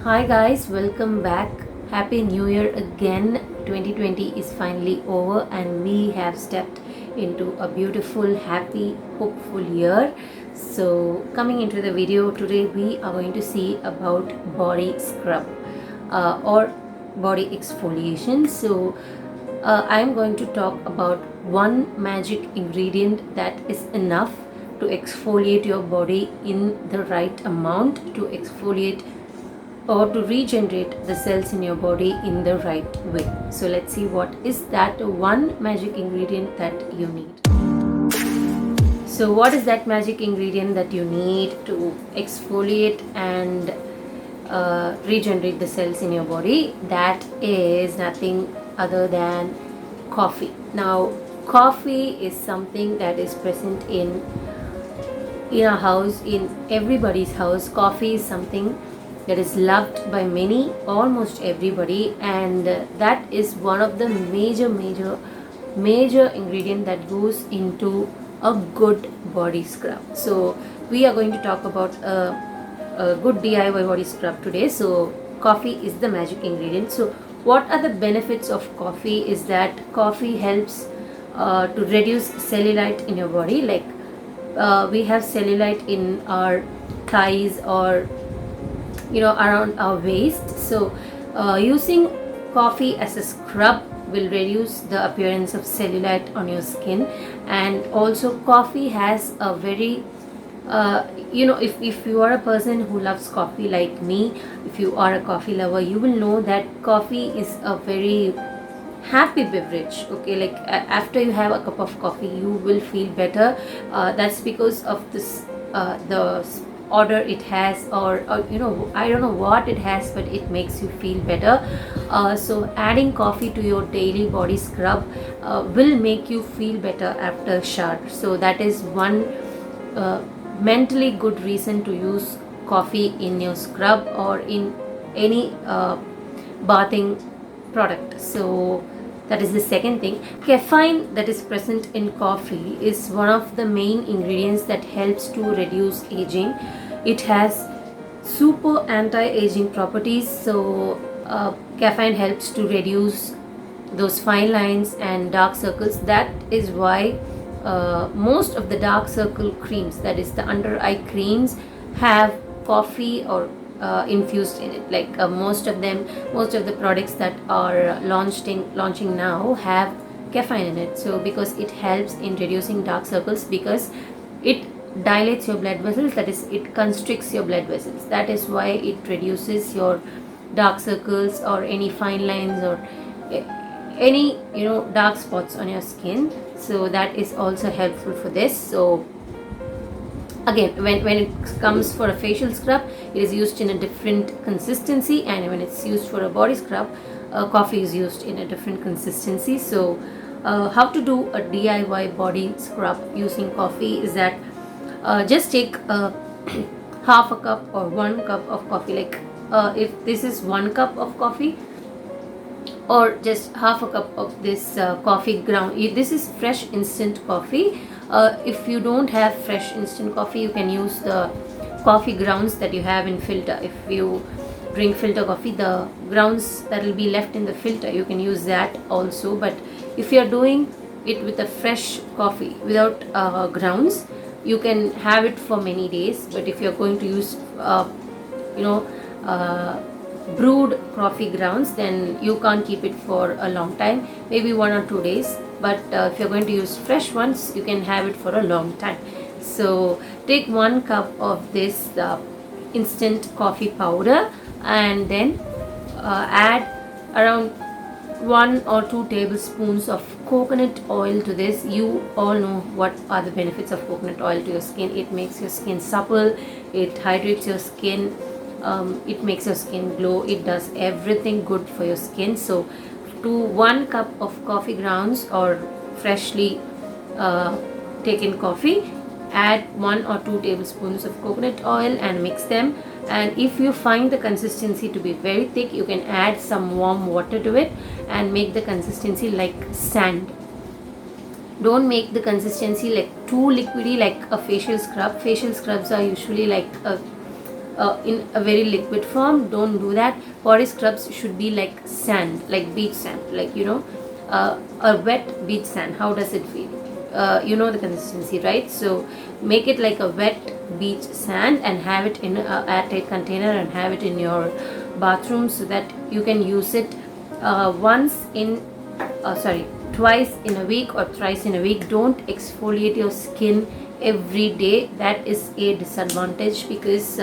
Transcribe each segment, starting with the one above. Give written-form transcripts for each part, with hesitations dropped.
Hi guys, welcome back. Happy New Year again. 2020 is finally over and we have stepped into a beautiful, happy, hopeful year. So, coming into the video today, we are going to see about body scrub or body exfoliation. So, I am going to talk about one magic ingredient that is enough to exfoliate your body in the right amount, to exfoliate or to regenerate the cells in your body in the right way. So let's see what is that one magic ingredient that you need. So what is that magic ingredient that you need to exfoliate and regenerate the cells in your body? That is nothing other than coffee. Now, coffee is something that is present in our house, in everybody's house. Coffee is something that is loved by many, almost everybody, and that is one of the major ingredient that goes into a good body scrub. So we are going to talk about a good DIY body scrub today. So coffee is the magic ingredient. So what are the benefits of coffee is that coffee helps to reduce cellulite in your body. Like we have cellulite in our thighs or around our waist. So using coffee as a scrub will reduce the appearance of cellulite on your skin. And also coffee has a very if you are a person who loves coffee like me, if you are a coffee lover, you will know that coffee is a very happy beverage. Okay, like after you have a cup of coffee you will feel better. That's because of this the order it has, or I don't know what it has, but it makes you feel better. So adding coffee to your daily body scrub will make you feel better after shower. So that is one mentally good reason to use coffee in your scrub or in any bathing product. So that is the second thing. Caffeine that is present in coffee is one of the main ingredients that helps to reduce aging. It has super anti-aging properties. So caffeine helps to reduce those fine lines and dark circles. That is why most of the dark circle creams, that is the under eye creams, have coffee or infused in it. Like most of the products that are launching now have caffeine in it. So because it helps in reducing dark circles, because it dilates your blood vessels, that is it constricts your blood vessels. That is why it reduces your dark circles or any fine lines or any dark spots on your skin. So that is also helpful for this. So again, when it comes for a facial scrub, it is used in a different consistency, and when it's used for a body scrub, coffee is used in a different consistency. So how to do a DIY body scrub using coffee is that just take half a cup or 1 cup of coffee. Like if this is 1 cup of coffee, or just half a cup of this coffee ground. This is fresh instant coffee. If you don't have fresh instant coffee, you can use the coffee grounds that you have in filter. If you drink filter coffee, the grounds that will be left in the filter, you can use that also. But if you are doing it with a fresh coffee without grounds, you can have it for many days. But if you are going to use you know brewed coffee grounds, then you can't keep it for a long time, maybe 1 or 2 days. But if you're going to use fresh ones, you can have it for a long time. So take 1 cup of this instant coffee powder, and then add around 1 or 2 tablespoons of coconut oil to this. You all know what are the benefits of coconut oil to your skin. It makes your skin supple, it hydrates your skin, it makes your skin glow, it does everything good for your skin. So to 1 cup of coffee grounds or freshly taken coffee, add 1 or 2 tablespoons of coconut oil and mix them. And if you find the consistency to be very thick, you can add some warm water to it and make the consistency like sand. Don't make the consistency like too liquidy like a facial scrub. Facial scrubs are usually like in a very liquid form. Don't do that. Body scrubs should be like sand, like beach sand, like a wet beach sand. How does it feel? You know the consistency, right? So make it like a wet beach sand and have it in a airtight container and have it in your bathroom so that you can use it twice in a week or thrice in a week. Don't exfoliate your skin every day. That is a disadvantage because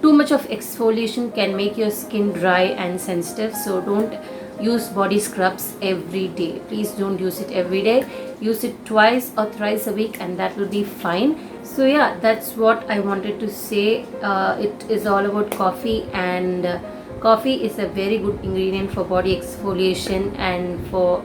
too much of exfoliation can make your skin dry and sensitive. So don't use body scrubs every day. Please don't use it every day. Use it twice or thrice a week and that will be fine. So yeah, that's what I wanted to say. It is all about coffee, and coffee is a very good ingredient for body exfoliation and for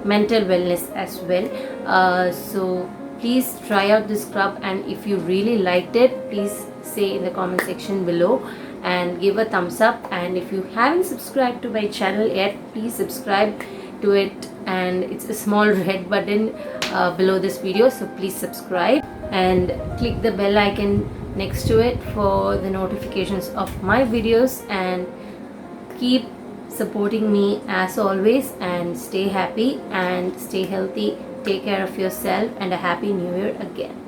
mental wellness as well. So please try out this scrub, and if you really liked it, please say in the comment section below and give a thumbs up. And if you haven't subscribed to my channel yet, please subscribe to it, and it's a small red button below this video, so please subscribe and click the bell icon next to it for the notifications of my videos, and keep supporting me as always, and stay happy and stay healthy. Take care of yourself, and a happy new year again.